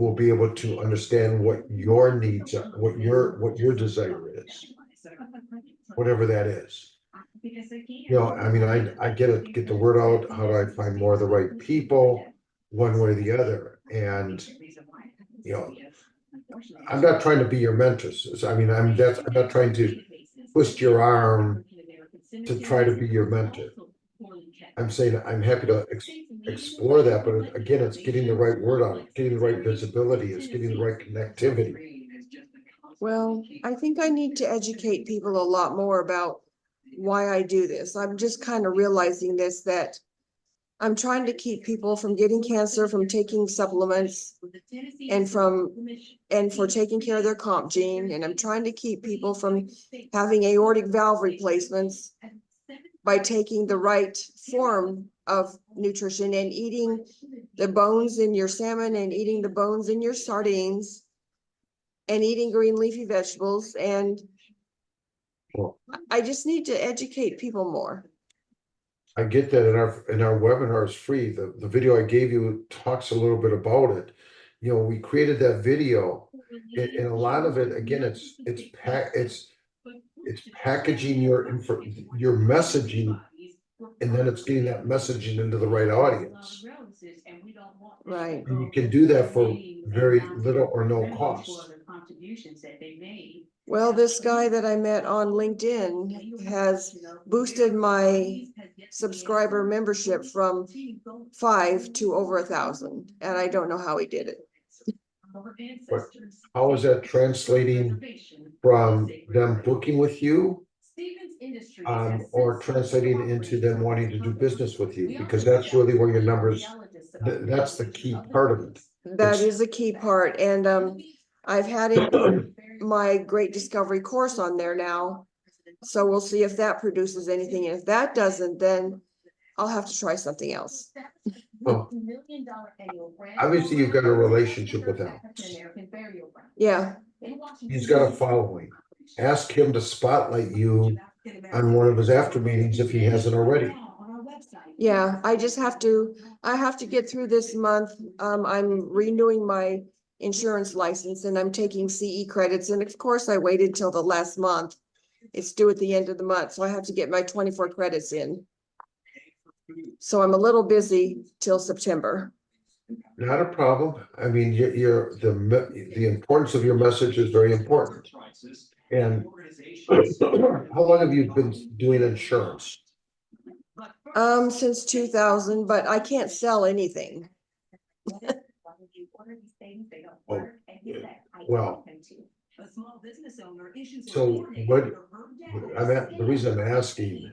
will be able to understand what your needs are, what your desire is, whatever that is. I mean, I get the word out. How do I find more of the right people, one way or the other? And I'm not trying to be your mentor. I mean, I'm not trying to twist your arm to try to be your mentor. I'm saying I'm happy to explore that, but again, it's getting the right word out, it's getting the right visibility, it's getting the right connectivity. Well, I think I need to educate people a lot more about why I do this. I'm just kind of realizing this, that I'm trying to keep people from getting cancer, from taking supplements, and for taking care of their comp gene. And I'm trying to keep people from having aortic valve replacements by taking the right form of nutrition and eating the bones in your salmon and eating the bones in your sardines and eating green leafy vegetables. And Well, I just need to educate people more. I get that, in our webinar is free. The video I gave you talks a little bit about it. We created that video, and a lot of it, again, it's packaging your messaging, and then it's getting that messaging into the right audience. Right. And you can do that for very little or no cost. Well, this guy that I met on LinkedIn has boosted my subscriber membership from 5 to over 1,000, and I don't know how he did it. But how is that translating from them booking with you, or translating into them wanting to do business with you? Because that's really where your numbers, that's the key part of it. That is a key part, and I've had him put my Great Discovery course on there now. So we'll see if that produces anything. And if that doesn't, then I'll have to try something else. Well, obviously you've got a relationship with him. Yeah. He's got a following. Ask him to spotlight you on one of his after meetings if he hasn't already. Yeah, I have to get through this month. I'm renewing my insurance license and I'm taking CE credits. And of course I waited till the last month. It's due at the end of the month. So I have to get my 24 credits in. So I'm a little busy till September. Not a problem. I mean, the importance of your message is very important. And how long have you been doing insurance? Since 2000, but I can't sell anything. Well, so what the reason I'm asking,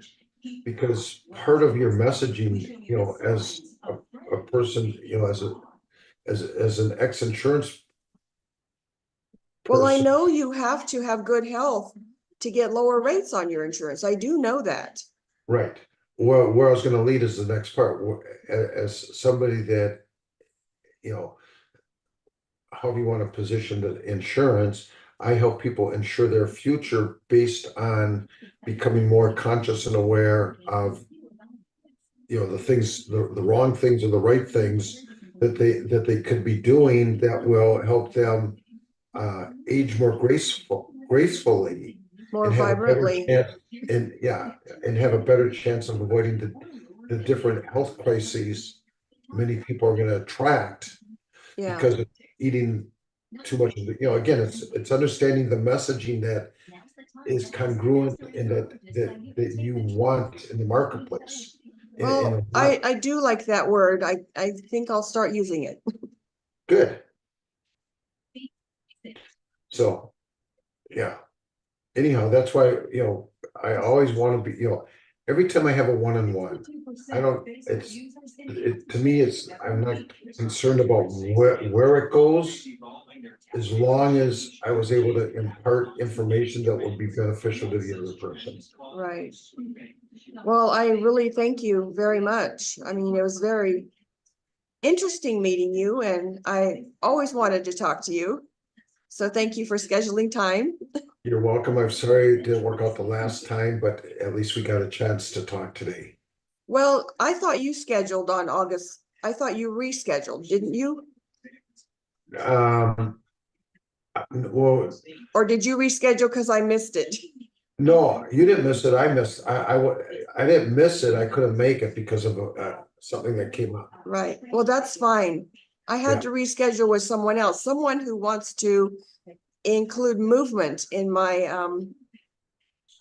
because part of your messaging, as a person, as an ex-insurance. Well, I know you have to have good health to get lower rates on your insurance. I do know that. Right. Well, where I was going to lead is the next part. As somebody that, how do you want to position the insurance? I help people ensure their future based on becoming more conscious and aware of, the things, the wrong things or the right things that they could be doing that will help them age more gracefully, More and have vibrantly. a better chance, and have a better chance of avoiding the different health crises many people are going to attract because of eating too much of the, again, it's understanding the messaging that is congruent and that you want in the marketplace. Well, I do like that word. I think I'll start using it. Good. So, yeah. Anyhow, that's why, I always want to be, every time I have a one-on-one, to me, I'm not concerned about where it goes, as long as I was able to impart information that would be beneficial to the other person. Right. Well, I really thank you very much. I mean, it was very interesting meeting you, and I always wanted to talk to you. So thank you for scheduling time. You're welcome. I'm sorry it didn't work out the last time, but at least we got a chance to talk today. Well, I thought you scheduled on August. I thought you rescheduled, didn't you? Well, Or did you reschedule because I missed it? no, you didn't miss it. I missed, I didn't miss it. I couldn't make it because of something that came up. Right, well, that's fine. I Yeah. had to reschedule with someone else, someone who wants to include movement in my,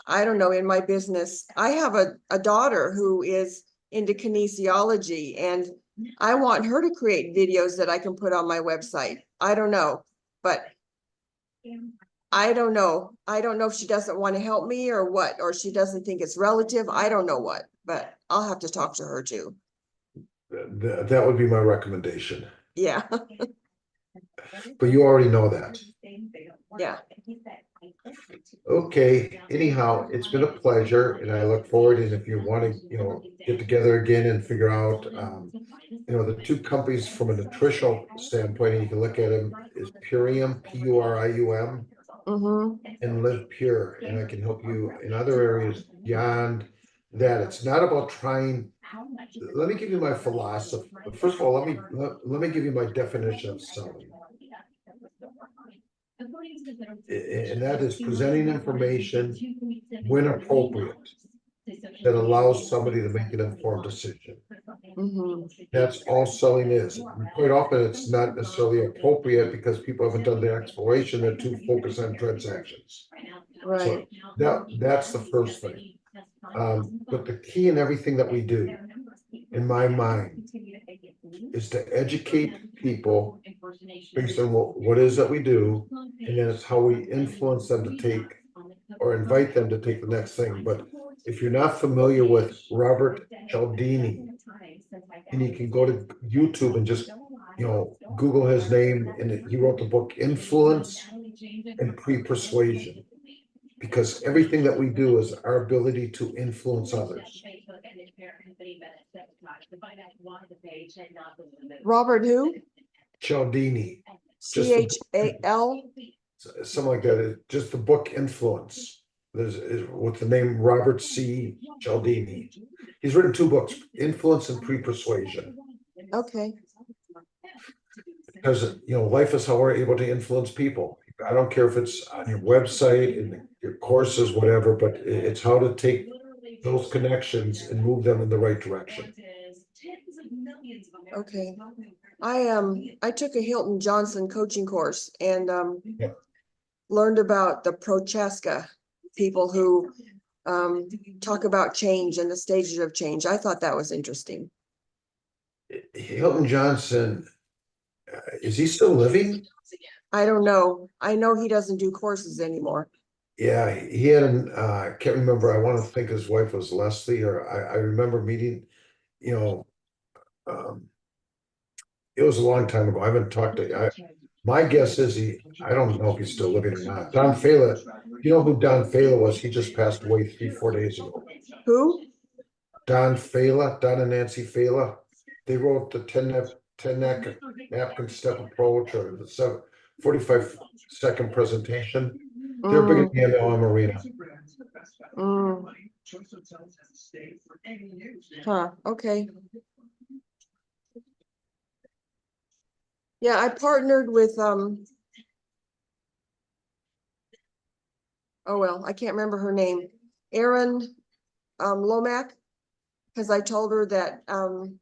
I don't know, in my business. I have a daughter who is into kinesiology, and I want her to create videos that I can put on my website. I don't know, but I don't know. I don't know if she doesn't want to help me or what, or she doesn't think it's relative. I don't know what, but I'll have to talk to her too. That would be my recommendation, Yeah, but you already know that. yeah. Okay, anyhow, it's been a pleasure and I look forward, and if you want to, get together again and figure out, the two companies from a nutritional standpoint, and you can look at them, is Purium, Purium, Mm-hmm. and Live Pure, and I can help you in other areas beyond that. It's not about trying. Let me give you my philosophy. First of all, let me give you my definition of selling. And that is presenting information when appropriate that allows somebody to make an informed decision. Mm-hmm. That's all selling is. Quite often, it's not necessarily appropriate because people haven't done the exploration. They're too focused on transactions. Right. So that's the first thing. But the key in everything that we do, in my mind, is to educate people based on what is that we do, and then it's how we influence them to take or invite them to take the next thing. But if you're not familiar with Robert Cialdini, and you can go to YouTube and just, Google his name, and he wrote the book Influence and Pre-Persuasion. Because everything that we do is our ability to influence others. Robert who? Cialdini, CHAL? something like that. Just the book Influence. Is with the name Robert C. Cialdini. He's written two books, Influence and Pre-Persuasion. Okay, Because life is how we're able to influence people. I don't care if it's on your website, in your courses, whatever, but it's how to take those connections and move them in the right direction. okay. I took a Hilton Johnson coaching course and Yeah. learned about the Prochaska people who talk about change and the stages of change. I thought that was interesting. Hilton Johnson, is he still living? I don't know. I know he doesn't do courses anymore. Yeah, he had I can't remember. I want to think his wife was Leslie, or I remember meeting, it was a long time ago. I haven't talked to. My guess is I don't know if he's still living or not. Don Fela, you know who Don Fela was? He just passed away 3-4 days ago. Who? Don Fela, Don and Nancy Fela. They wrote the 10 napkin step approach, or the 45-second presentation. They're big in the MLM arena. Huh, okay. Yeah, I partnered with, oh, well, I can't remember her name. Erin, Lomack. Cause I told her that, And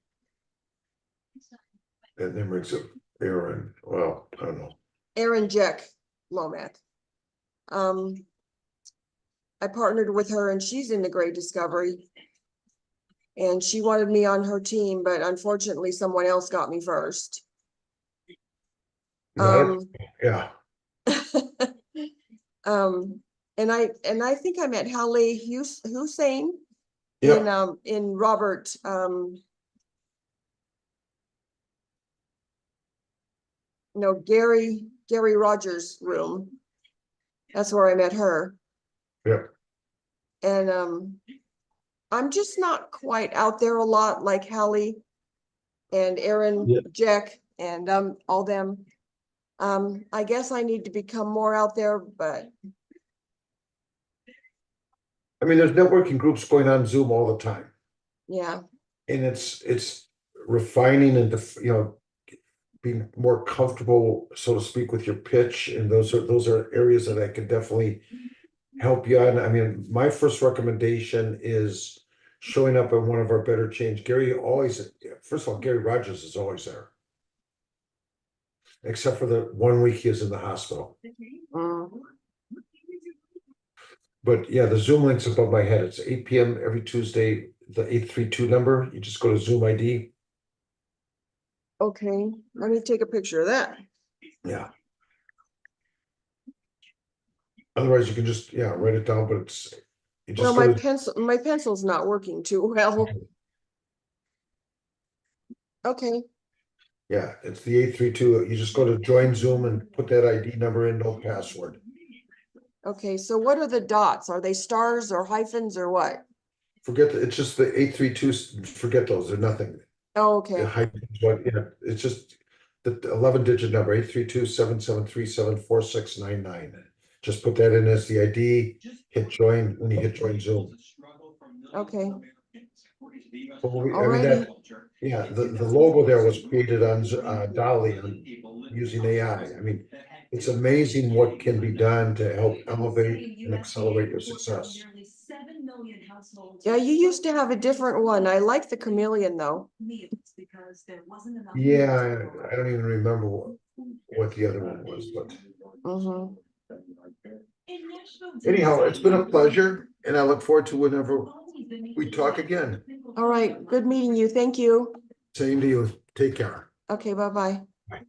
then brings up Aaron. Well, I don't know. Erin Jack Lomack. I partnered with her and she's in the Great Discovery. And she wanted me on her team, but unfortunately someone else got me first. Yeah. And I think I met Hallie Hussein Yeah. in Robert, no, Gary Rogers' room. That's where I met her. Yeah. And I'm just not quite out there a lot like Hallie and Aaron, Yeah. Jack, and all them. I guess I need to become more out there, but I mean, there's networking groups going on Zoom all the time, yeah, and it's refining and be more comfortable, so to speak, with your pitch, and those are areas that I can definitely help you on. I mean, my first recommendation is showing up on one of our Better Change. Gary always, first of all, Gary Rogers is always there. Except for the 1 week he is in the hospital. Mm, But yeah, the Zoom link's above my head. It's 8 PM every Tuesday, the 832 number. You just go to Zoom ID. okay, let me take a picture of that. Yeah. Otherwise, you can just, yeah, write it down, but it's, you Well, just go to, my pencil's not working too well. Okay, yeah, it's the 832. You just go to join Zoom and put that ID number in, no password. okay, so what are the dots? Are they stars or hyphens or what? It's just the 832, forget those, they're nothing. Oh, The okay, height, yeah, it's just the 11-digit number, 832-773-7469. Just put that in as the ID, hit join, when you hit join Zoom. okay, I mean, that, alrighty. yeah, the logo there was created on Dolly using AI. I mean, it's amazing what can be done to help elevate and accelerate your success. Yeah, you used to have a different one. I like the chameleon though. Yeah, I don't even remember what the other one was, but Mhm. anyhow, it's been a pleasure, and I look forward to whenever we talk again. All right, good meeting you. Thank you. Same to you. Take care. Okay, bye-bye. Bye.